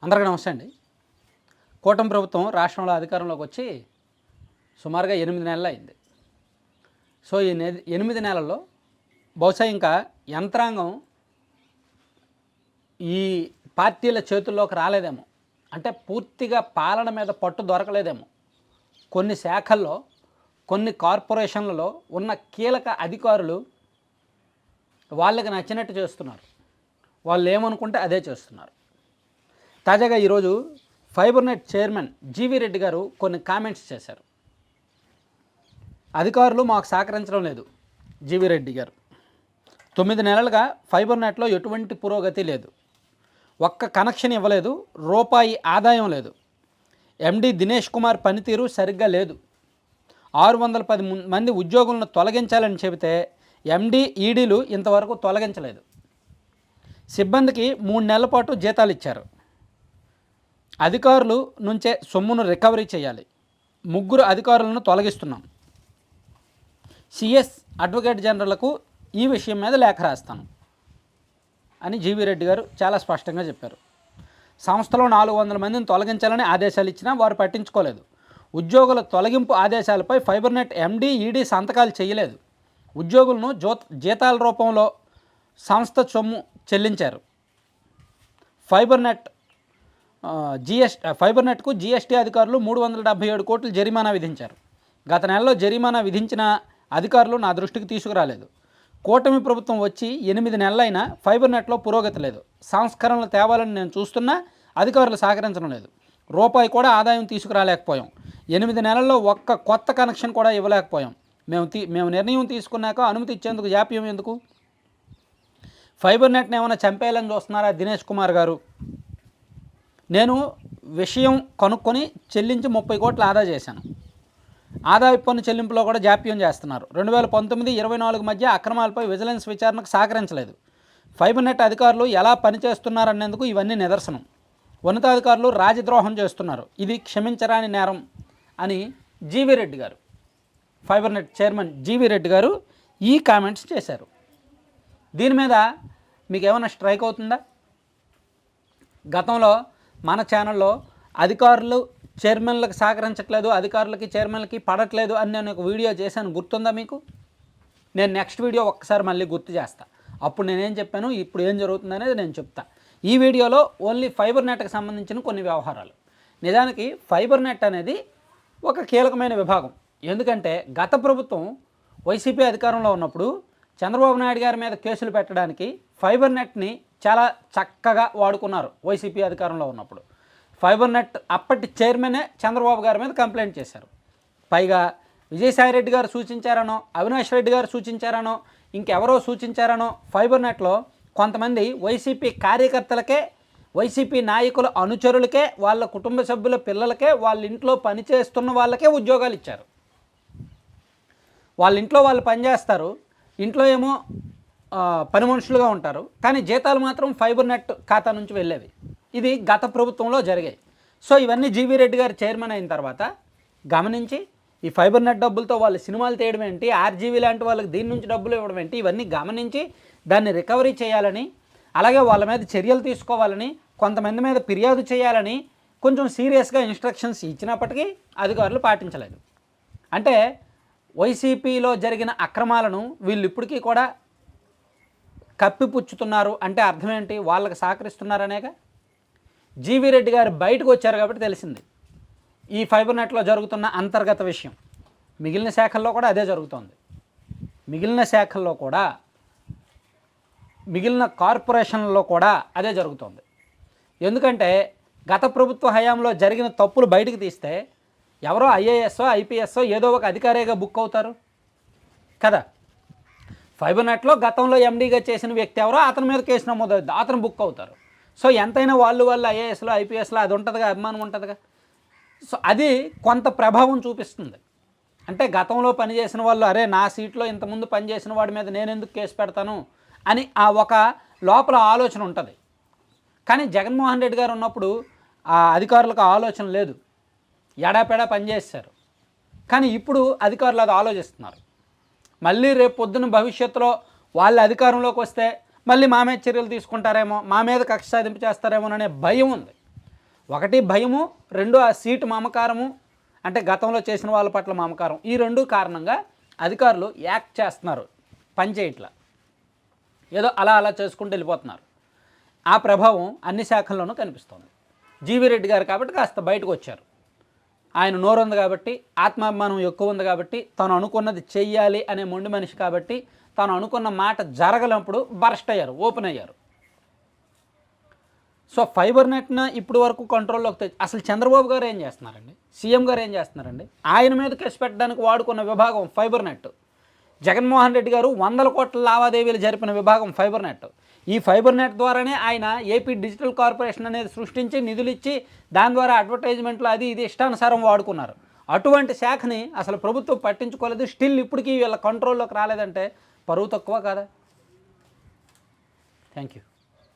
అందరికీ నమస్తే అండి. కూటమి ప్రభుత్వం రాష్ట్రంలో అధికారంలోకి వచ్చి సుమారుగా 8 నెలలు అయింది. సో ఈ 8 నెలల్లో బహుశా ఇంకా యంత్రాంగం ఈ పార్టీల చేతుల్లోకి రాలేదేమో, అంటే పూర్తిగా పాలన మీద పట్టు దొరకలేదేమో. కొన్ని శాఖల్లో, కొన్ని కార్పొరేషన్లలో ఉన్న కీలక అధికారులు వాళ్ళకి నచ్చినట్టు చేస్తున్నారు. వాళ్ళు ఏమనుకుంటే అదే చేస్తున్నారు. తాజాగా ఈరోజు ఫైబర్నెట్ చైర్మన్ జీవీ రెడ్డి గారు కొన్ని కామెంట్స్ చేశారు. అధికారులు మాకు సహకరించడం లేదు. జీవీ రెడ్డి గారు 9 నెలలుగా ఫైబర్నెట్లో ఎటువంటి పురోగతి లేదు, ఒక్క కనెక్షన్ ఇవ్వలేదు, రూపాయి ఆదాయం లేదు. ఎండి దినేష్ కుమార్ పనితీరు సరిగ్గా లేదు. 610 మంది ఉద్యోగులను తొలగించాలని చెబితే ఎండి ఈడీలు ఇంతవరకు తొలగించలేదు. సిబ్బందికి 3 నెలల పాటు జీతాలు ఇచ్చారు. అధికారులు నుంచే సొమ్మును రికవరీ చేయాలి. 3 అధికారులను తొలగిస్తున్నాం. సిఎస్ అడ్వకేట్ జనరల్కు ఈ విషయం మీద లేఖ రాస్తాను అని జీవీ రెడ్డి గారు చాలా స్పష్టంగా చెప్పారు. సంస్థలో 400 మందిని తొలగించాలని ఆదేశాలు ఇచ్చినా వారు పట్టించుకోలేదు. ఉద్యోగుల తొలగింపు ఆదేశాలపై ఫైబర్నెట్ ఎండి ఈడీ సంతకాలు చేయలేదు. ఉద్యోగులను జీతాల రూపంలో సంస్థ సొమ్ము చెల్లించారు. ఫైబర్నెట్కు జీఎస్టీ అధికారులు 377 కోట్లు జరిమానా విధించారు. గత నెలలో జరిమానా విధించిన అధికారులు నా దృష్టికి తీసుకురాలేదు. కూటమి ప్రభుత్వం వచ్చి 8 నెలలైనా ఫైబర్నెట్లో పురోగతి లేదు. సంస్కరణలు తేవాలని నేను చూస్తున్నా అధికారులు సహకరించడం లేదు. రూపాయి కూడా ఆదాయం తీసుకురాలేకపోయాం. 8 నెలల్లో ఒక్క కొత్త కనెక్షన్ కూడా ఇవ్వలేకపోయాం. మేము నిర్ణయం తీసుకున్నాక అనుమతి ఇచ్చేందుకు జాప్యం ఎందుకు? ఫైబర్నెట్ని ఏమైనా చంపేయాలని చూస్తున్నారా దినేష్ కుమార్ గారు? నేను విషయం కనుక్కొని చెల్లించి 30 కోట్లు ఆదా చేశాను. ఆదాయ పన్ను చెల్లింపులో కూడా జాప్యం చేస్తున్నారు. 2019-24 మధ్య అక్రమాలపై విజిలెన్స్ విచారణకు సహకరించలేదు. ఫైబర్నెట్ అధికారులు ఎలా పనిచేస్తున్నారనేందుకు ఇవన్నీ నిదర్శనం. ఉన్నతాధికారులు రాజద్రోహం చేస్తున్నారు. ఇది క్షమించరాని నేరం అని జీవీ రెడ్డి గారు, ఫైబర్నెట్ చైర్మన్ జీవీ రెడ్డి గారు ఈ కామెంట్స్ చేశారు. దీని మీద మీకు ఏమైనా స్ట్రైక్ అవుతుందా? గతంలో మన ఛానల్లో అధికారులు చైర్మన్లకు సహకరించట్లేదు, అధికారులకి చైర్మన్లకి పడట్లేదు అని నేను ఒక వీడియో చేశాను, గుర్తుందా మీకు? నేను నెక్స్ట్ వీడియో ఒక్కసారి మళ్ళీ గుర్తు చేస్తా. అప్పుడు నేనేం చెప్పాను, ఇప్పుడు ఏం జరుగుతుంది అనేది నేను చెప్తా. ఈ వీడియోలో ఓన్లీ ఫైబర్నెట్కి సంబంధించిన కొన్ని వ్యవహారాలు. నిజానికి ఫైబర్నెట్ అనేది ఒక కీలకమైన విభాగం. ఎందుకంటే గత ప్రభుత్వం వైసీపీ అధికారంలో ఉన్నప్పుడు చంద్రబాబు నాయుడు గారి మీద కేసులు పెట్టడానికి ఫైబర్నెట్ని చాలా చక్కగా వాడుకున్నారు. వైసీపీ అధికారంలో ఉన్నప్పుడు ఫైబర్నెట్ అప్పటి చైర్మనే చంద్రబాబు గారి మీద కంప్లైంట్ చేశారు. పైగా విజయసాయిరెడ్డి గారు సూచించారనో, అవినాష్ రెడ్డి గారు సూచించారనో, ఇంకెవరో సూచించారనో ఫైబర్నెట్లో కొంతమంది వైసీపీ కార్యకర్తలకే, వైసీపీ నాయకుల అనుచరులకే, వాళ్ళ కుటుంబ సభ్యుల పిల్లలకే, వాళ్ళ ఇంట్లో పనిచేస్తున్న వాళ్ళకే ఉద్యోగాలు ఇచ్చారు. వాళ్ళ ఇంట్లో వాళ్ళు పనిచేస్తారు, ఇంట్లో ఏమో పని మనుషులుగా ఉంటారు, కానీ జీతాలు మాత్రం ఫైబర్నెట్ ఖాతా నుంచి వెళ్ళేవి. ఇది గత ప్రభుత్వంలో జరిగాయి. సో ఇవన్నీ జీవీ రెడ్డి గారు చైర్మన్ అయిన తర్వాత గమనించి ఈ ఫైబర్నెట్ డబ్బులతో వాళ్ళు సినిమాలు తీయడం ఏంటి, ఆర్జీవీ లాంటి వాళ్ళకి దీని నుంచి డబ్బులు ఇవ్వడం ఏంటి, ఇవన్నీ గమనించి దాన్ని రికవరీ చేయాలని, అలాగే వాళ్ళ మీద చర్యలు తీసుకోవాలని, కొంతమంది మీద ఫిర్యాదు చేయాలని కొంచెం సీరియస్గా ఇన్స్ట్రక్షన్స్ ఇచ్చినప్పటికీ అధికారులు పాటించలేదు. అంటే వైసీపీలో జరిగిన అక్రమాలను వీళ్ళు ఇప్పటికీ కూడా కప్పిపుచ్చుతున్నారు. అంటే అర్థం ఏంటి? వాళ్ళకి సహకరిస్తున్నారనేగా. జీవీ రెడ్డి గారు బయటకు వచ్చారు కాబట్టి తెలిసింది ఈ ఫైబర్నెట్లో జరుగుతున్న అంతర్గత విషయం. మిగిలిన శాఖల్లో కూడా అదే జరుగుతోంది. మిగిలిన కార్పొరేషన్లలో కూడా అదే జరుగుతోంది. ఎందుకంటే గత ప్రభుత్వ హయాంలో జరిగిన తప్పులు బయటకు తీస్తే ఎవరో ఐఏఎస్ఓ ఐపీఎస్ఓ ఏదో ఒక అధికారిగా బుక్ అవుతారు కదా. ఫైబర్నెట్లో గతంలో ఎండీగా చేసిన వ్యక్తి ఎవరో అతని మీద కేసు నమోదవుద్ది, అతను బుక్ అవుతారు. సో ఎంతైనా వాళ్ళు ఐఏఎస్లో ఐపీఎస్లో అది ఉంటుందిగా, అభిమానం ఉంటుందిగా. సో అది కొంత ప్రభావం చూపిస్తుంది. అంటే గతంలో పనిచేసిన వాళ్ళు, అరే నా సీట్లో ఇంతకుముందు పనిచేసిన వాడి మీద నేను ఎందుకు కేసు పెడతాను అని ఆ ఒక లోపల ఆలోచన ఉంటుంది. కానీ జగన్మోహన్ రెడ్డి గారు ఉన్నప్పుడు ఆ అధికారులకు ఆలోచన లేదు, ఎడాపెడా పనిచేశారు. కానీ ఇప్పుడు అధికారులు అది ఆలోచిస్తున్నారు. మళ్ళీ రేపు పొద్దున్న భవిష్యత్తులో వాళ్ళ అధికారంలోకి వస్తే మళ్ళీ మా మీద చర్యలు తీసుకుంటారేమో, మా మీద కక్ష సాధింపు చేస్తారేమో అనే భయం ఉంది. ఒకటి భయము, రెండు ఆ సీటు మమకారము, అంటే గతంలో చేసిన వాళ్ళ పట్ల మమకారం. ఈ రెండు కారణంగా అధికారులు యాక్ట్ చేస్తున్నారు, పని చేయట్లా, ఏదో అలా చేసుకుంటూ వెళ్ళిపోతున్నారు. ఆ ప్రభావం అన్ని శాఖల్లోనూ కనిపిస్తోంది. జీవీ రెడ్డి గారు కాబట్టి కాస్త బయటకు వచ్చారు. ఆయన నోరు ఉంది కాబట్టి, ఆత్మాభిమానం ఎక్కువ ఉంది కాబట్టి, తను అనుకున్నది చెయ్యాలి అనే మొండి మనిషి కాబట్టి, తను అనుకున్న మాట జరగనప్పుడు బర్స్ట్ అయ్యారు, ఓపెన్ అయ్యారు. సో ఫైబర్ నెట్ను ఇప్పుడు వరకు కంట్రోల్లోకి తెచ్చి, అసలు చంద్రబాబు గారు ఏం చేస్తున్నారండి, సీఎం గారు ఏం చేస్తున్నారండి? ఆయన మీద కేసు పెట్టడానికి వాడుకున్న విభాగం ఫైబర్ నెట్. జగన్మోహన్ రెడ్డి గారు 100 కోట్ల లావాదేవీలు జరిపిన విభాగం ఫైబర్ నెట్. ఈ ఫైబర్ నెట్ ద్వారానే ఆయన ఏపీ డిజిటల్ కార్పొరేషన్ అనేది సృష్టించి నిధులు ఇచ్చి దాని ద్వారా అడ్వర్టైజ్మెంట్లు అది ఇది ఇష్టానుసారం వాడుకున్నారు. అటువంటి శాఖని అసలు ప్రభుత్వం పట్టించుకోలేదు. స్టిల్ ఇప్పటికీ వీళ్ళ కంట్రోల్లోకి రాలేదంటే పరువు తక్కువ కాదా? Thank you.